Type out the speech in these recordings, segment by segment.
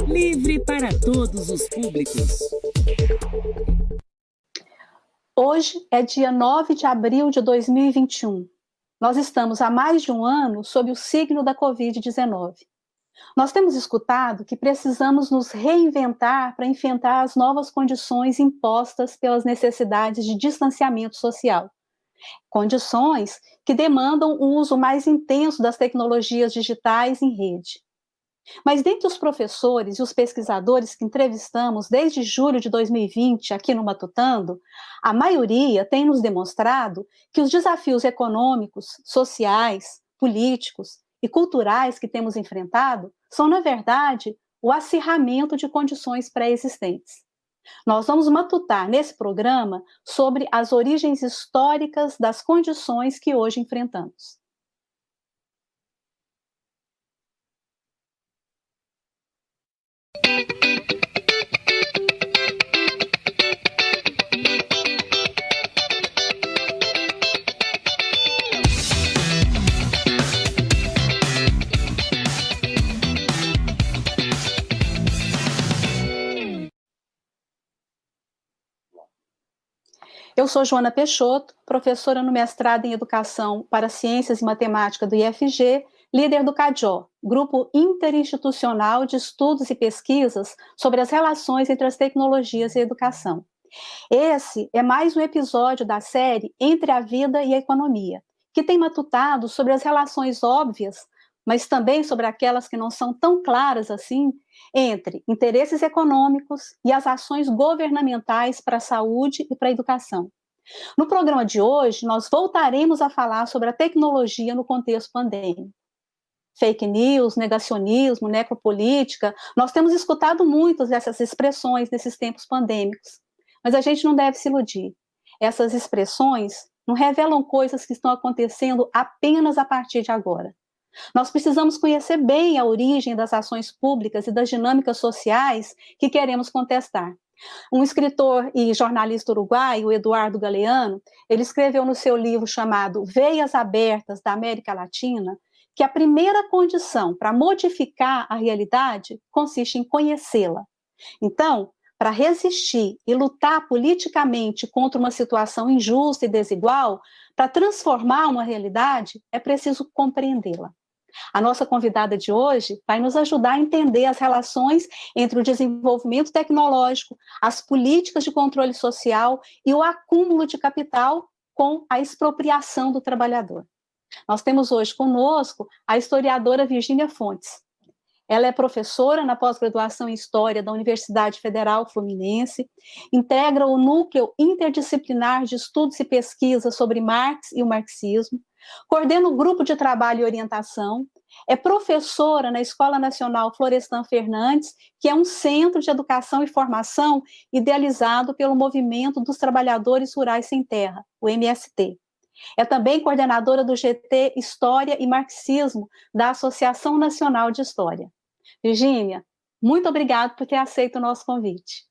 Livre para todos os públicos. Hoje é dia 9 de abril de 2021. Nós estamos há mais de um ano sob o signo da Covid-19. Nós temos escutado que precisamos nos reinventar para enfrentar as novas condições impostas pelas necessidades de distanciamento social. Condições que demandam um uso mais intenso das tecnologias digitais em rede. Mas dentre os professores e os pesquisadores que entrevistamos desde julho de 2020 aqui no Matutando, a maioria tem nos demonstrado que os desafios econômicos, sociais, políticos e culturais que temos enfrentado são, na verdade, o acirramento de condições pré-existentes. Nós vamos matutar nesse programa sobre as origens históricas das condições que hoje enfrentamos. Eu sou Joana Peixoto, professora no mestrado em Educação para Ciências e Matemática do IFG, líder do CADIO, Grupo Interinstitucional de Estudos e Pesquisas sobre as relações entre as tecnologias e a educação. Esse é mais um episódio da série Entre a Vida e a Economia, que tem matutado sobre as relações óbvias, mas também sobre aquelas que não são tão claras assim, entre interesses econômicos e as ações governamentais para a saúde e para a educação. No programa de hoje, nós voltaremos a falar sobre a tecnologia no contexto pandêmico. Fake news, negacionismo, necropolítica, nós temos escutado muitas dessas expressões nesses tempos pandêmicos, mas a gente não deve se iludir. Essas expressões não revelam coisas que estão acontecendo apenas a partir de agora. Nós precisamos conhecer bem a origem das ações públicas e das dinâmicas sociais que queremos contestar. Um escritor e jornalista uruguaio, Eduardo Galeano, ele escreveu no seu livro chamado Veias Abertas da América Latina, que a primeira condição para modificar a realidade consiste em conhecê-la. Então, para resistir e lutar politicamente contra uma situação injusta e desigual, para transformar uma realidade, é preciso compreendê-la. A nossa convidada de hoje vai nos ajudar a entender as relações entre o desenvolvimento tecnológico, as políticas de controle social e o acúmulo de capital com a expropriação do trabalhador. Nós temos hoje conosco a historiadora Virgínia Fontes. Ela é professora na pós-graduação em História da Universidade Federal Fluminense, integra o Núcleo Interdisciplinar de Estudos e Pesquisas sobre Marx e o Marxismo, coordena o Grupo de Trabalho e Orientação, é professora na Escola Nacional Florestan Fernandes, que é um centro de educação e formação idealizado pelo Movimento dos Trabalhadores Rurais Sem Terra, o MST. É também coordenadora do GT História e Marxismo da Associação Nacional de História. Virgínia, muito obrigada por ter aceito o nosso convite.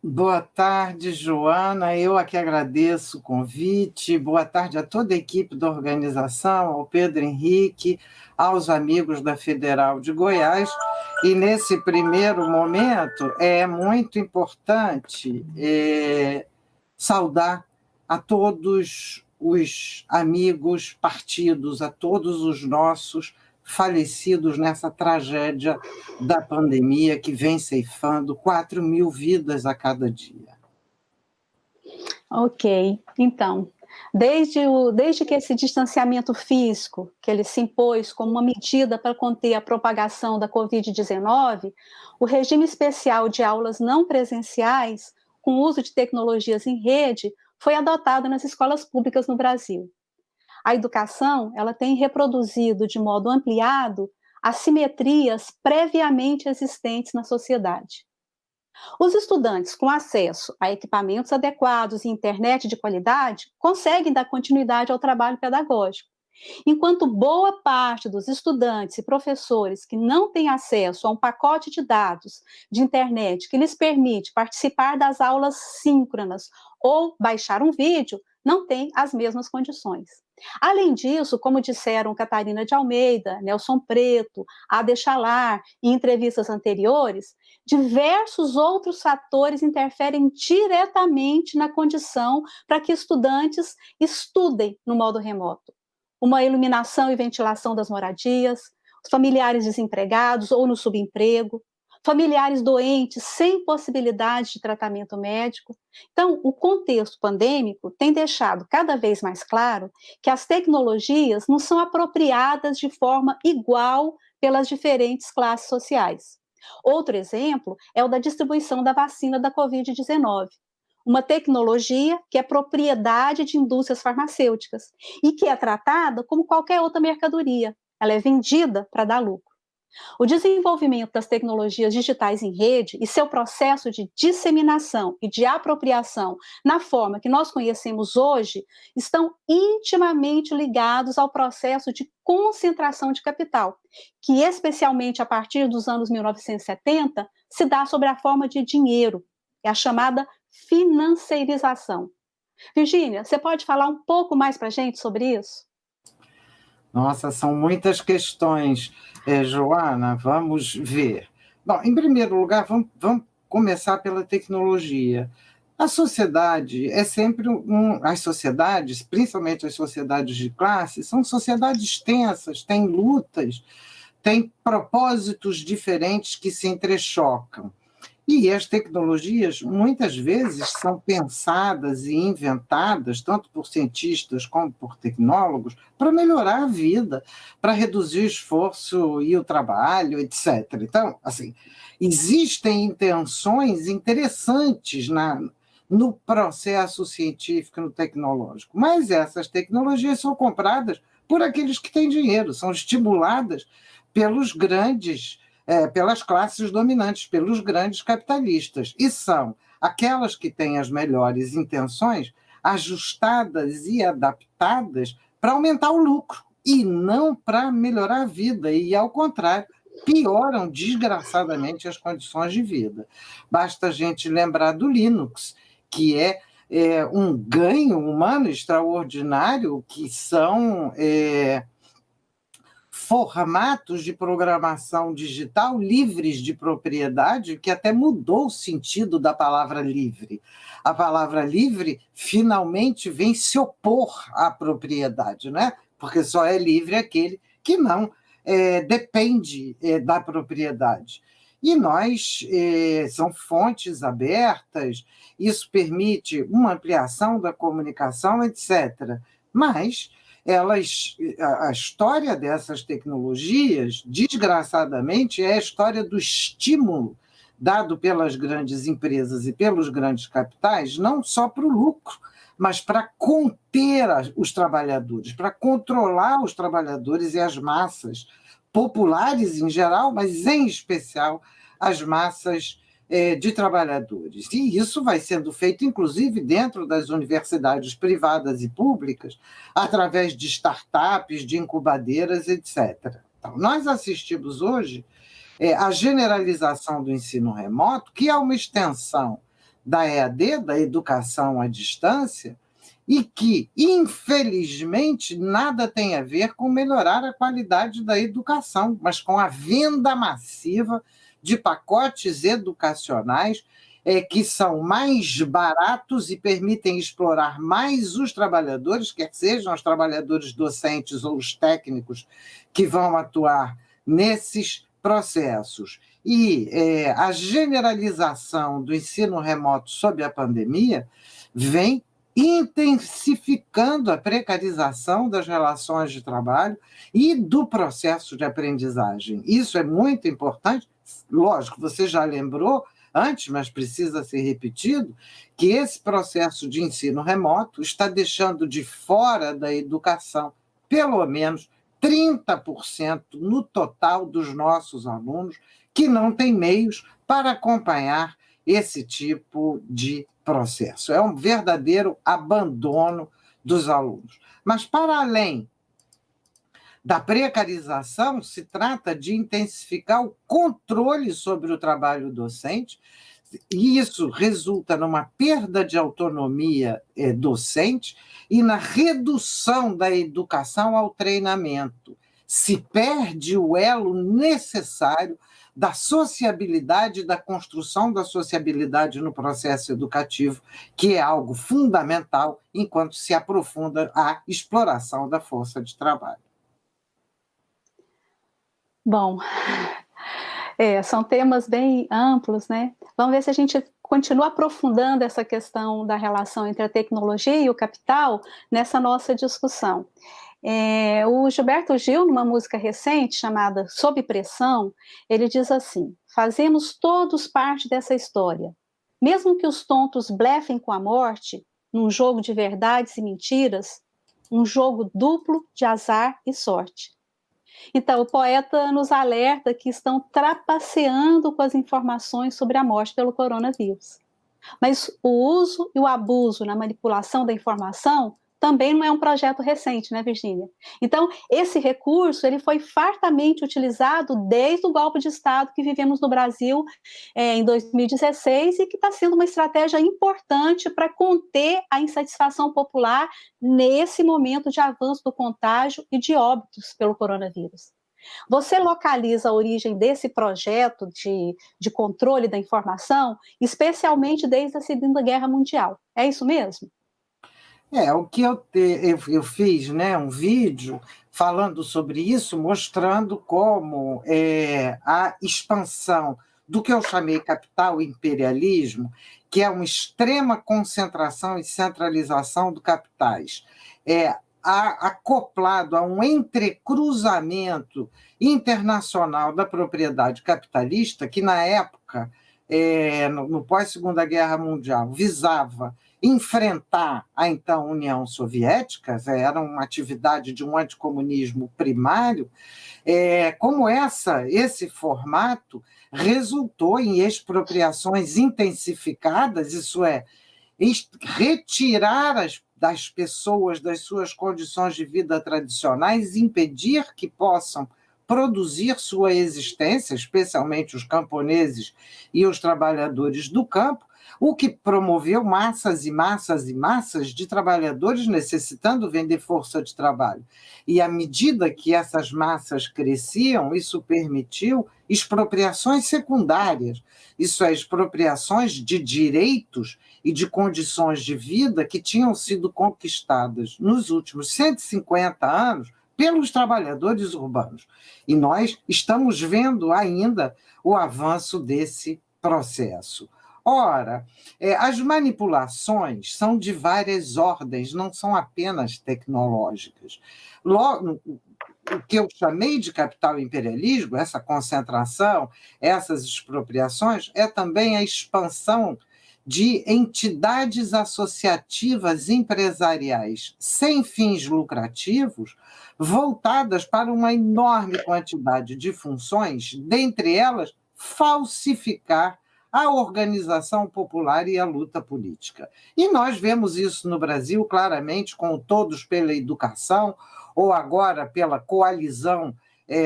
Boa tarde, Joana. Eu aqui agradeço o convite. Boa tarde a toda a equipe da organização, ao Pedro Henrique, aos amigos da Federal de Goiás. E nesse primeiro momento é muito importante saudar a todos os amigos partidos, a todos os nossos falecidos nessa tragédia da pandemia que vem ceifando 4.000 vidas a cada dia. Ok, então, desde que esse distanciamento físico, que ele se impôs como uma medida para conter a propagação da Covid-19, o regime especial de aulas não presenciais, com uso de tecnologias em rede, foi adotado nas escolas públicas no Brasil. A educação, ela tem reproduzido de modo ampliado assimetrias previamente existentes na sociedade. Os estudantes com acesso a equipamentos adequados e internet de qualidade conseguem dar continuidade ao trabalho pedagógico, enquanto boa parte dos estudantes e professores que não têm acesso a um pacote de dados de internet que lhes permite participar das aulas síncronas ou baixar um vídeo, não têm as mesmas condições. Além disso, como disseram Catarina de Almeida, Nelson Preto, Ade Chalar, em entrevistas anteriores, diversos outros fatores interferem diretamente na condição para que estudantes estudem no modo remoto. Uma iluminação e ventilação das moradias, os familiares desempregados ou no subemprego, familiares doentes sem possibilidade de tratamento médico. Então, o contexto pandêmico tem deixado cada vez mais claro que as tecnologias não são apropriadas de forma igual pelas diferentes classes sociais. Outro exemplo é o da distribuição da vacina da Covid-19, uma tecnologia que é propriedade de indústrias farmacêuticas e que é tratada como qualquer outra mercadoria. Ela é vendida para dar lucro. O desenvolvimento das tecnologias digitais em rede e seu processo de disseminação e de apropriação na forma que nós conhecemos hoje estão intimamente ligados ao processo de concentração de capital, que especialmente a partir dos anos 1970 se dá sob a forma de dinheiro, é a chamada financeirização. Virgínia, você pode falar um pouco mais para a gente sobre isso? Nossa, são muitas questões, Joana, vamos ver. Bom, em primeiro lugar, vamos começar pela tecnologia. A sociedade é sempre as sociedades, principalmente as sociedades de classe, são sociedades tensas, têm lutas, têm propósitos diferentes que se entrechocam. E as tecnologias, muitas vezes, são pensadas e inventadas, tanto por cientistas como por tecnólogos, para melhorar a vida, para reduzir o esforço e o trabalho, etc. Então, assim, existem intenções interessantes no processo científico e no tecnológico, mas essas tecnologias são compradas por aqueles que têm dinheiro, são estimuladas pelos grandes pelas classes dominantes, pelos grandes capitalistas, e são aquelas que têm as melhores intenções ajustadas e adaptadas para aumentar o lucro, e não para melhorar a vida, e, ao contrário, pioram desgraçadamente as condições de vida. Basta a gente lembrar do Linux, que é um ganho humano extraordinário, que são formatos de programação digital livres de propriedade, que até mudou o sentido da palavra livre. A palavra livre finalmente vem se opor à propriedade, né? Porque só é livre aquele que não depende da propriedade. E são fontes abertas, isso permite uma ampliação da comunicação, etc. Mas a história dessas tecnologias, desgraçadamente, é a história do estímulo dado pelas grandes empresas e pelos grandes capitais, não só para o lucro, mas para conter os trabalhadores, para controlar os trabalhadores e as massas populares em geral, mas em especial as massas de trabalhadores. E isso vai sendo feito, inclusive, dentro das universidades privadas e públicas, através de startups, de incubadeiras, etc. Então, nós assistimos hoje a generalização do ensino remoto, que é uma extensão da EAD, da educação à distância, e que, infelizmente, nada tem a ver com melhorar a qualidade da educação, mas com a venda massiva de pacotes educacionais que são mais baratos e permitem explorar mais os trabalhadores, quer sejam os trabalhadores docentes ou os técnicos que vão atuar nesses processos. E a generalização do ensino remoto sob a pandemia vem intensificando a precarização das relações de trabalho e do processo de aprendizagem. Isso é muito importante. Lógico, você já lembrou antes, mas precisa ser repetido, que esse processo de ensino remoto está deixando de fora da educação pelo menos 30% no total dos nossos alunos que não têm meios para acompanhar esse tipo de processo. É um verdadeiro abandono dos alunos. Mas, para além da precarização, se trata de intensificar o controle sobre o trabalho docente, e isso resulta numa perda de autonomia docente e na redução da educação ao treinamento. Se perde o elo necessário da sociabilidade, da construção da sociabilidade no processo educativo, que é algo fundamental enquanto se aprofunda a exploração da força de trabalho. Bom, são temas bem amplos, né? Vamos ver se a gente continua aprofundando essa questão da relação entre a tecnologia e o capital nessa nossa discussão. O Gilberto Gil, numa música recente chamada Sob Pressão, ele diz assim: fazemos todos parte dessa história. Mesmo que os tontos blefem com a morte, num jogo de verdades e mentiras, um jogo duplo de azar e sorte. Então, o poeta nos alerta que estão trapaceando com as informações sobre a morte pelo coronavírus. Mas o uso e o abuso na manipulação da informação também não é um projeto recente, né, Virgínia? Então, esse recurso ele foi fartamente utilizado desde o golpe de Estado que vivemos no Brasil em 2016 e que está sendo uma estratégia importante para conter a insatisfação popular nesse momento de avanço do contágio e de óbitos pelo coronavírus. Você localiza a origem desse projeto de controle da informação, especialmente desde a Segunda Guerra Mundial. É isso mesmo? O que eu fiz, né, um vídeo falando sobre isso, mostrando como a expansão do que eu chamei capital imperialismo, que é uma extrema concentração e centralização do capitais, acoplado a um entrecruzamento internacional da propriedade capitalista, que na época, no pós-Segunda Guerra Mundial, visava enfrentar a então União Soviética, era uma atividade de um anticomunismo primário, como esse formato resultou em expropriações intensificadas, isso é, retirar das pessoas das suas condições de vida tradicionais, impedir que possam produzir sua existência, especialmente os camponeses e os trabalhadores do campo, o que promoveu massas e massas e massas de trabalhadores necessitando vender força de trabalho. E à medida que essas massas cresciam, isso permitiu expropriações secundárias, isso é, expropriações de direitos e de condições de vida que tinham sido conquistadas nos últimos 150 anos pelos trabalhadores urbanos. E nós estamos vendo ainda o avanço desse processo. Ora, as manipulações são de várias ordens, não são apenas tecnológicas. O que eu chamei de capital imperialismo, essa concentração, essas expropriações, é também a expansão de entidades associativas empresariais sem fins lucrativos, voltadas para uma enorme quantidade de funções, dentre elas, falsificar a organização popular e a luta política. E nós vemos isso no Brasil claramente com o Todos pela Educação, ou agora pela Coalizão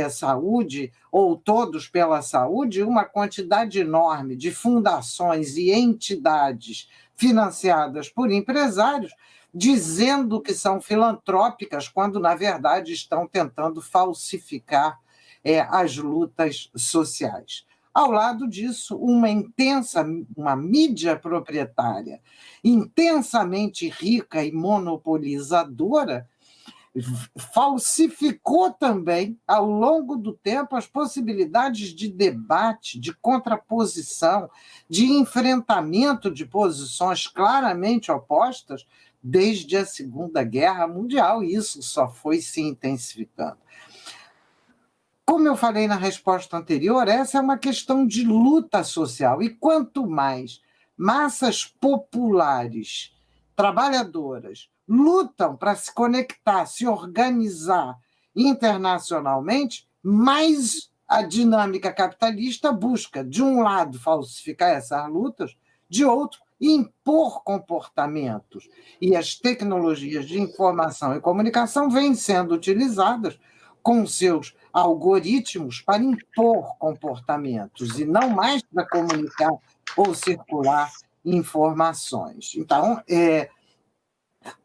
Saúde, ou Todos pela Saúde, uma quantidade enorme de fundações e entidades financiadas por empresários, dizendo que são filantrópicas, quando, na verdade, estão tentando falsificar as lutas sociais. Ao lado disso, uma mídia proprietária intensamente rica e monopolizadora falsificou também, ao longo do tempo, as possibilidades de debate, de contraposição, de enfrentamento de posições claramente opostas desde a Segunda Guerra Mundial, e isso só foi se intensificando. Como eu falei na resposta anterior, essa é uma questão de luta social, e quanto mais massas populares, trabalhadoras, lutam para se conectar, se organizar internacionalmente, mais a dinâmica capitalista busca, de um lado, falsificar essas lutas, de outro, impor comportamentos. E as tecnologias de informação e comunicação vêm sendo utilizadas com seus algoritmos para impor comportamentos e não mais para comunicar ou circular informações. Então,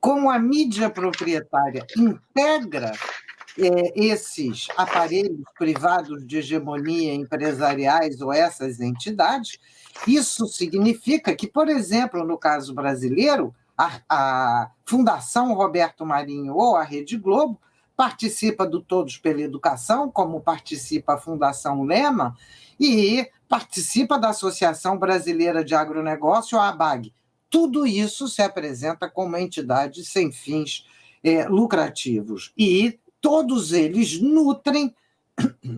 como a mídia proprietária integra esses aparelhos privados de hegemonia empresariais ou essas entidades, isso significa que, por exemplo, no caso brasileiro, a Fundação Roberto Marinho ou a Rede Globo participa do Todos pela Educação, como participa a Fundação Lema, e participa da Associação Brasileira de Agronegócio, a ABAG. Tudo isso se apresenta como entidade sem fins lucrativos. E todos eles nutrem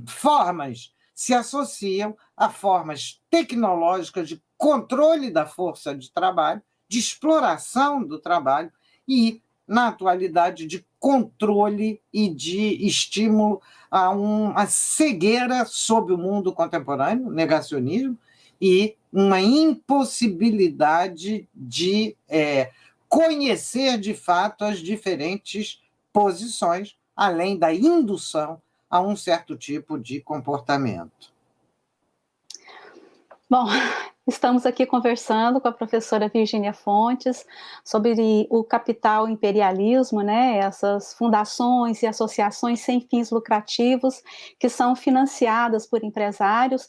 formas, se associam a formas tecnológicas de controle da força de trabalho, de exploração do trabalho e, na atualidade, de controle e de estímulo a uma cegueira sobre o mundo contemporâneo, negacionismo, e uma impossibilidade de conhecer de fato as diferentes posições, além da indução a um certo tipo de comportamento. Bom, estamos aqui conversando com a professora Virgínia Fontes sobre o capital imperialismo, né? Essas fundações e associações sem fins lucrativos que são financiadas por empresários,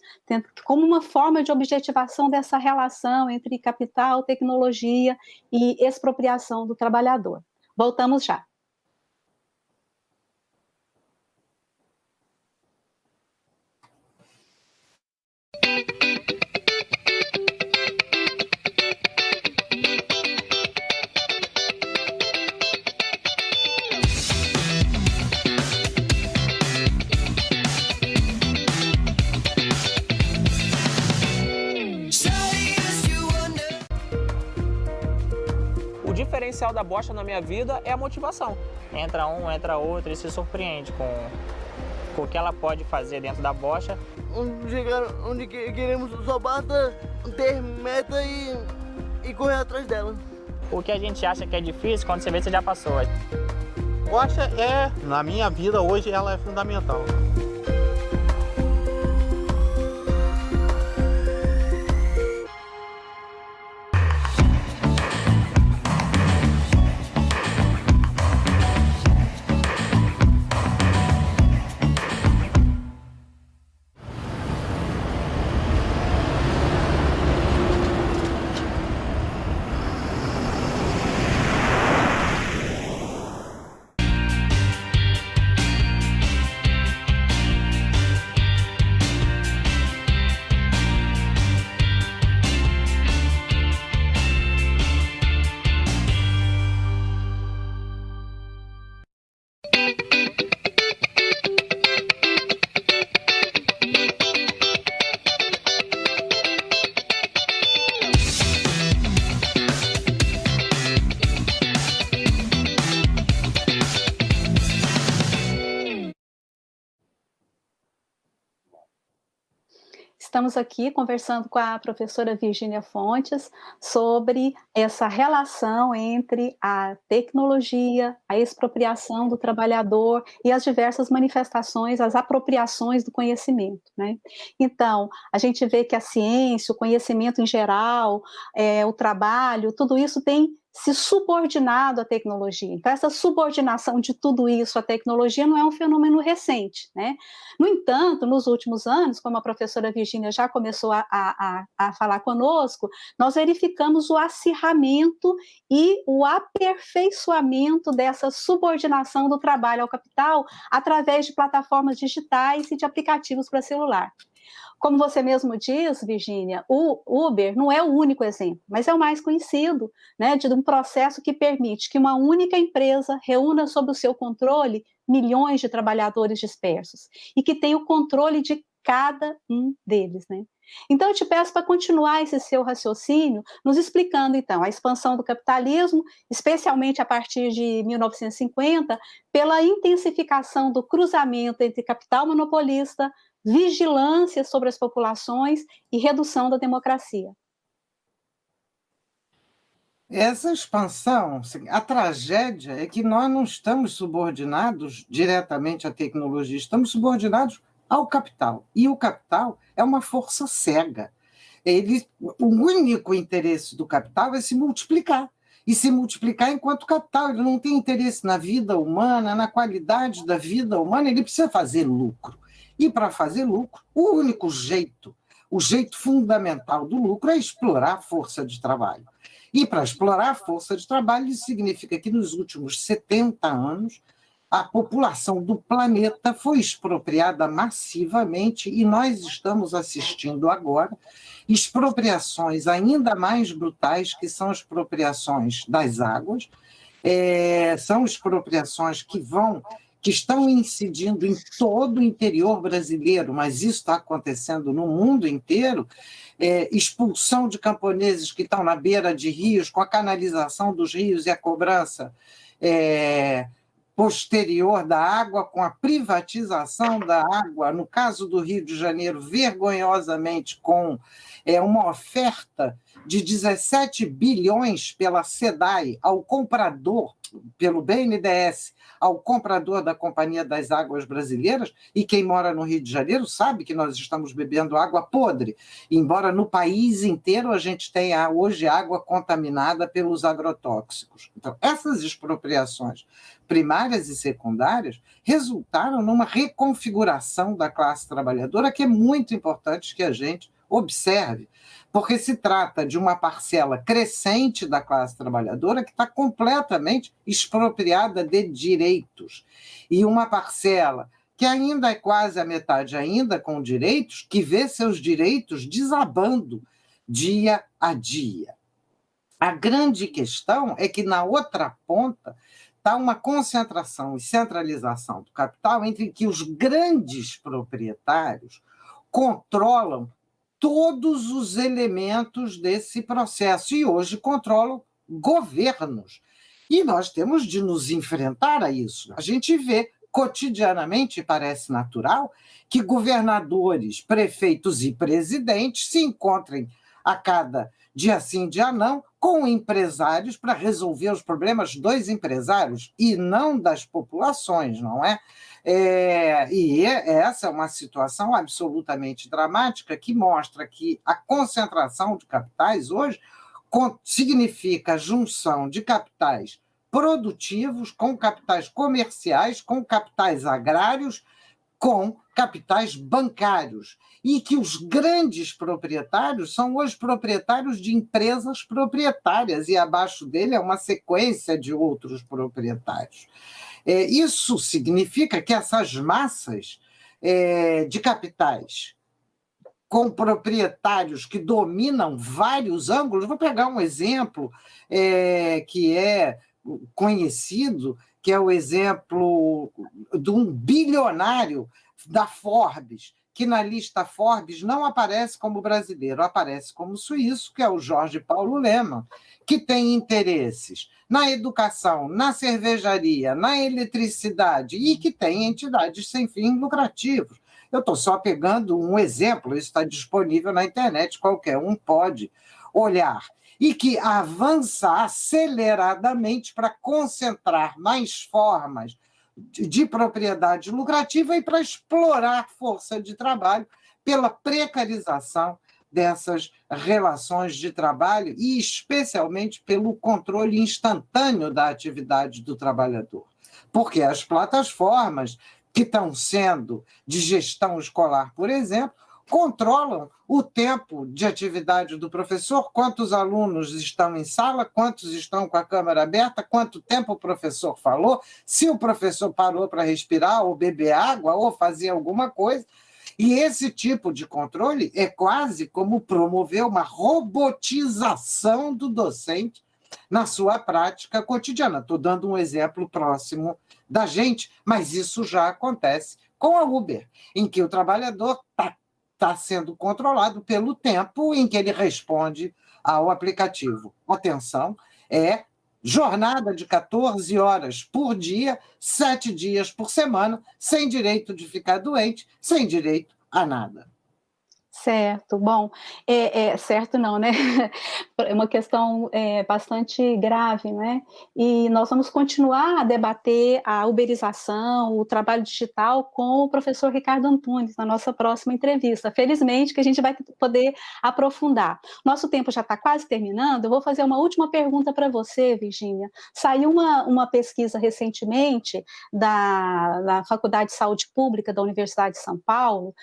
como uma forma de objetivação dessa relação entre capital, tecnologia e expropriação do trabalhador. Voltamos já. O diferencial da bocha na minha vida é a motivação. Entra um, entra outro e se surpreende com o que ela pode fazer dentro da bocha. Onde queremos, só basta ter meta e correr atrás dela. O que a gente acha que é difícil, quando você vê, você já passou. Bocha na minha vida hoje, ela é fundamental. Estamos aqui conversando com a professora Virgínia Fontes sobre essa relação entre a tecnologia, a expropriação do trabalhador e as diversas manifestações, as apropriações do conhecimento, né? Então, a gente vê que a ciência, o conhecimento em geral, o trabalho, tudo isso tem se subordinado à tecnologia. Então, essa subordinação de tudo isso à tecnologia não é um fenômeno recente, né? No entanto, nos últimos anos, como a professora Virgínia já começou a falar conosco, nós verificamos o acirramento e o aperfeiçoamento dessa subordinação do trabalho ao capital através de plataformas digitais e de aplicativos para celular. Como você mesmo diz, Virgínia, o Uber não é o único exemplo, mas é o mais conhecido, né, de um processo que permite que uma única empresa reúna sob o seu controle milhões de trabalhadores dispersos e que tenha o controle de cada um deles, né? Então, eu te peço para continuar esse seu raciocínio, nos explicando, então, a expansão do capitalismo, especialmente a partir de 1950, pela intensificação do cruzamento entre capital monopolista, vigilância sobre as populações e redução da democracia. Essa expansão, a tragédia é que nós não estamos subordinados diretamente à tecnologia, estamos subordinados ao capital. E o capital é uma força cega. O único interesse do capital é se multiplicar. E se multiplicar enquanto capital. Ele não tem interesse na vida humana, na qualidade da vida humana, ele precisa fazer lucro. E para fazer lucro, o único jeito, o jeito fundamental do lucro é explorar a força de trabalho. E para explorar a força de trabalho, isso significa que nos últimos 70 anos, a população do planeta foi expropriada massivamente e nós estamos assistindo agora expropriações ainda mais brutais, que são expropriações das águas, são expropriações que estão incidindo em todo o interior brasileiro, mas isso está acontecendo no mundo inteiro, expulsão de camponeses que estão na beira de rios, com a canalização dos rios e a cobrança posterior da água, com a privatização da água, no caso do Rio de Janeiro, vergonhosamente, com uma oferta de 17 bilhões pela SEDAI ao comprador, pelo BNDES, ao comprador da Companhia das Águas Brasileiras, e quem mora no Rio de Janeiro sabe que nós estamos bebendo água podre, embora no país inteiro a gente tenha hoje água contaminada pelos agrotóxicos. Então, essas expropriações primárias e secundárias resultaram numa reconfiguração da classe trabalhadora que é muito importante que a gente observe, porque se trata de uma parcela crescente da classe trabalhadora que está completamente expropriada de direitos, e uma parcela que ainda é quase a metade ainda com direitos, que vê seus direitos desabando dia a dia. A grande questão é que na outra ponta está uma concentração e centralização do capital entre que os grandes proprietários controlam todos os elementos desse processo e hoje controlam governos. E nós temos de nos enfrentar a isso. A gente vê cotidianamente, parece natural, que governadores, prefeitos e presidentes se encontrem a cada dia sim, dia não, com empresários para resolver os problemas dos empresários e não das populações, não é? E essa é uma situação absolutamente dramática que mostra que a concentração de capitais hoje significa a junção de capitais produtivos com capitais comerciais, com capitais agrários, com capitais bancários, e que os grandes proprietários são os proprietários de empresas proprietárias, e abaixo dele é uma sequência de outros proprietários. Isso significa que essas massas de capitais com proprietários que dominam vários ângulos, vou pegar um exemplo que é conhecido, que é o exemplo de um bilionário da Forbes, que na lista Forbes não aparece como brasileiro, aparece como suíço, que é o Jorge Paulo Lemann, que tem interesses na educação, na cervejaria, na eletricidade e que tem entidades sem fins lucrativos. Eu estou só pegando um exemplo, isso está disponível na internet, qualquer um pode olhar, e que avança aceleradamente para concentrar mais formas de propriedade lucrativa e para explorar força de trabalho pela precarização dessas relações de trabalho e especialmente pelo controle instantâneo da atividade do trabalhador. Porque as plataformas que estão sendo de gestão escolar, por exemplo, controlam o tempo de atividade do professor, quantos alunos estão em sala, quantos estão com a câmera aberta, quanto tempo o professor falou, se o professor parou para respirar ou beber água ou fazer alguma coisa. E esse tipo de controle é quase como promover uma robotização do docente na sua prática cotidiana. Estou dando um exemplo próximo da gente, mas isso já acontece com a Uber, em que o trabalhador está sendo controlado pelo tempo em que ele responde ao aplicativo. Atenção, é jornada de 14 horas por dia, 7 dias por semana, sem direito de ficar doente, sem direito a nada. Certo, bom, certo não, né? É uma questão bastante grave, né? E nós vamos continuar a debater a uberização, o trabalho digital com o professor Ricardo Antunes na nossa próxima entrevista. Felizmente que a gente vai poder aprofundar. Nosso tempo já está quase terminando, eu vou fazer uma última pergunta para você, Virgínia. Saiu uma pesquisa recentemente da Faculdade de Saúde Pública da Universidade de São Paulo,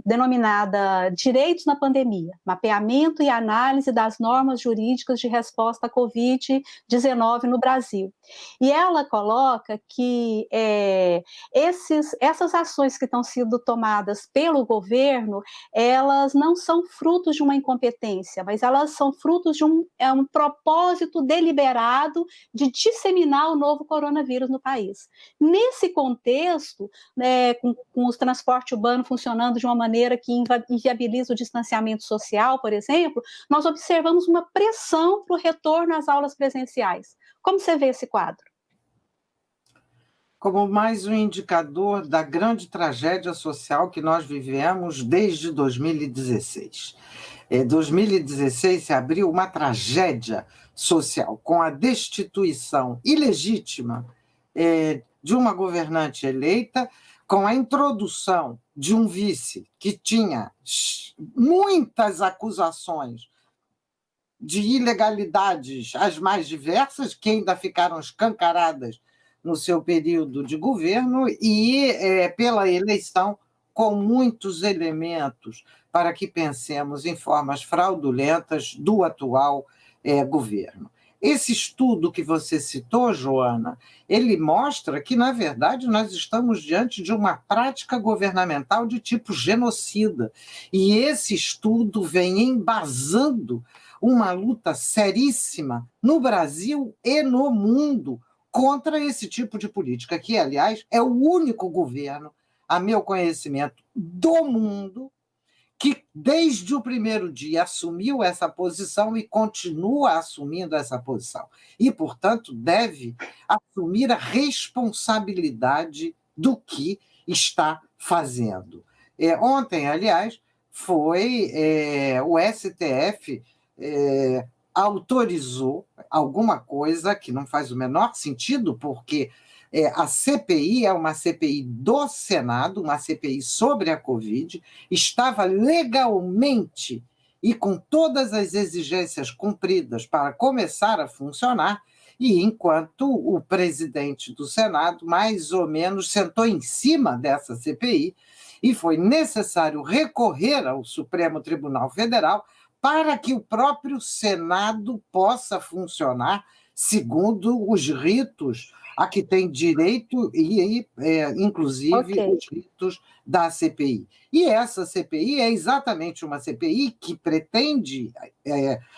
denominada Direitos na Pandemia, mapeamento e análise das normas jurídicas de resposta à Covid-19 no Brasil. E ela coloca que essas ações que estão sendo tomadas pelo governo, elas não são frutos de uma incompetência, mas elas são frutos de um propósito deliberado de disseminar o novo coronavírus no país. Nesse contexto, com os transportes urbanos funcionando de uma maneira que inviabiliza o distanciamento social, por exemplo, nós observamos uma pressão para o retorno às aulas presenciais. Como você vê esse quadro? Como mais um indicador da grande tragédia social que nós vivemos desde 2016. Em 2016 se abriu uma tragédia social com a destituição ilegítima de uma governante eleita, com a introdução de um vice que tinha muitas acusações de ilegalidades as mais diversas, que ainda ficaram escancaradas no seu período de governo, e pela eleição com muitos elementos para que pensemos em formas fraudulentas do atual governo. Esse estudo que você citou, Joana, ele mostra que, na verdade, nós estamos diante de uma prática governamental de tipo genocida. E esse estudo vem embasando uma luta seríssima no Brasil e no mundo contra esse tipo de política, que, aliás, é o único governo, a meu conhecimento, do mundo, que desde o primeiro dia assumiu essa posição e continua assumindo essa posição. E, portanto, deve assumir a responsabilidade do que está fazendo. Ontem, aliás, foi o STF autorizou alguma coisa que não faz o menor sentido, porque a CPI é uma CPI do Senado, uma CPI sobre a Covid, estava legalmente e com todas as exigências cumpridas para começar a funcionar, e enquanto o presidente do Senado, mais ou menos, sentou em cima dessa CPI, e foi necessário recorrer ao Supremo Tribunal Federal para que o próprio Senado possa funcionar segundo os ritos a que tem direito, e inclusive os ritos da CPI. E essa CPI é exatamente uma CPI que pretende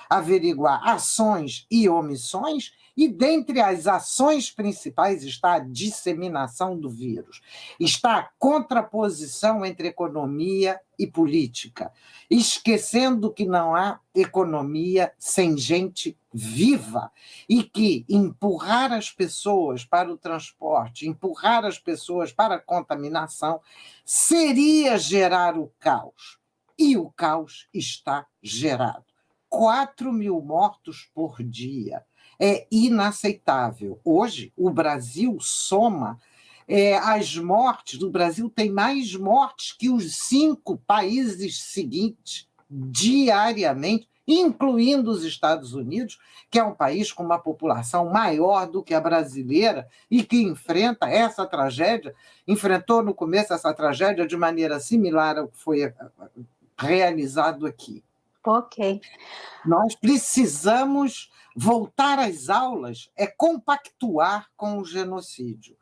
averiguar ações e omissões, e dentre as ações principais está a disseminação do vírus, está a contraposição entre economia e política, esquecendo que não há economia sem gente viva, e que empurrar as pessoas para o transporte, empurrar as pessoas para a contaminação, seria gerar o caos. E o caos está gerado. 4.000 mortos por dia. É inaceitável. Hoje, o Brasil soma as mortes. O Brasil tem mais mortes que os 5 países seguintes diariamente, incluindo os Estados Unidos, que é um país com uma população maior do que a brasileira e que enfrenta essa tragédia, enfrentou no começo essa tragédia de maneira similar ao que foi realizado aqui. Ok. Nós precisamos voltar às aulas, compactuar com o genocídio.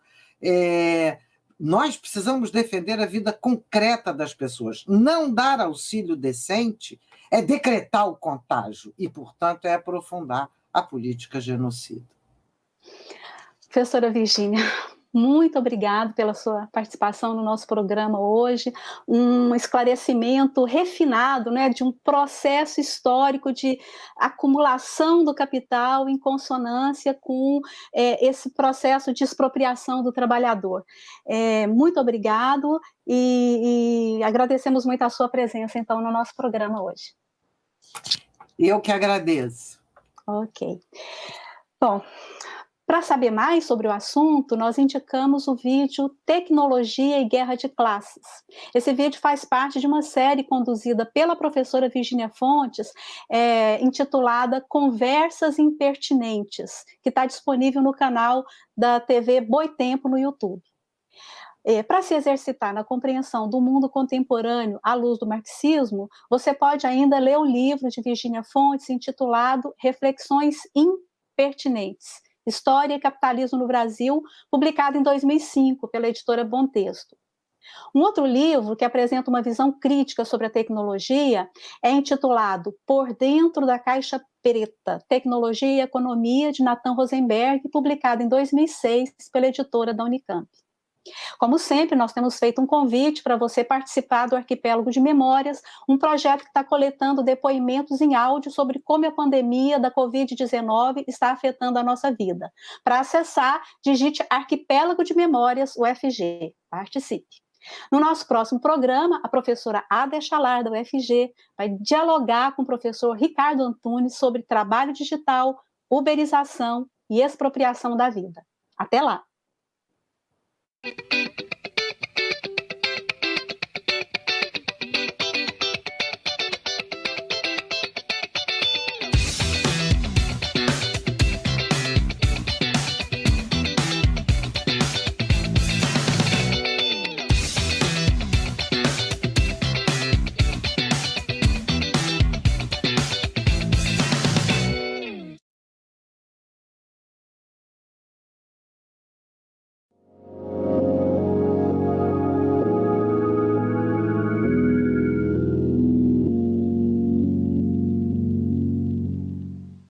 Nós precisamos defender a vida concreta das pessoas. Não dar auxílio decente é decretar o contágio e, portanto, é aprofundar a política genocida. Professora Virgínia, Muito obrigado pela sua participação no nosso programa hoje, um esclarecimento refinado, né, de um processo histórico de acumulação do capital em consonância com esse processo de expropriação do trabalhador. Muito obrigado e agradecemos muito a sua presença, então, no nosso programa hoje. Eu que agradeço. Ok. Bom, para saber mais sobre o assunto, nós indicamos o vídeo Tecnologia e Guerra de Classes. Esse vídeo faz parte de uma série conduzida pela professora Virgínia Fontes, intitulada Conversas Impertinentes, que está disponível no canal da TV Boitempo no YouTube. Para se exercitar na compreensão do mundo contemporâneo à luz do marxismo, você pode ainda ler o livro de Virgínia Fontes intitulado Reflexões Impertinentes, História e Capitalismo no Brasil, publicado em 2005 pela editora Bom Texto. Um outro livro que apresenta uma visão crítica sobre a tecnologia é intitulado Por Dentro da Caixa Preta, Tecnologia e Economia, de Nathan Rosenberg, publicado em 2006 pela editora da Unicamp. Como sempre, nós temos feito um convite para você participar do Arquipélago de Memórias, um projeto que está coletando depoimentos em áudio sobre como a pandemia da Covid-19 está afetando a nossa vida. Para acessar, digite Arquipélago de Memórias, UFG. Participe. No nosso próximo programa, a professora Ada Echalar, da UFG, vai dialogar com o professor Ricardo Antunes sobre trabalho digital, uberização e expropriação da vida. Até lá!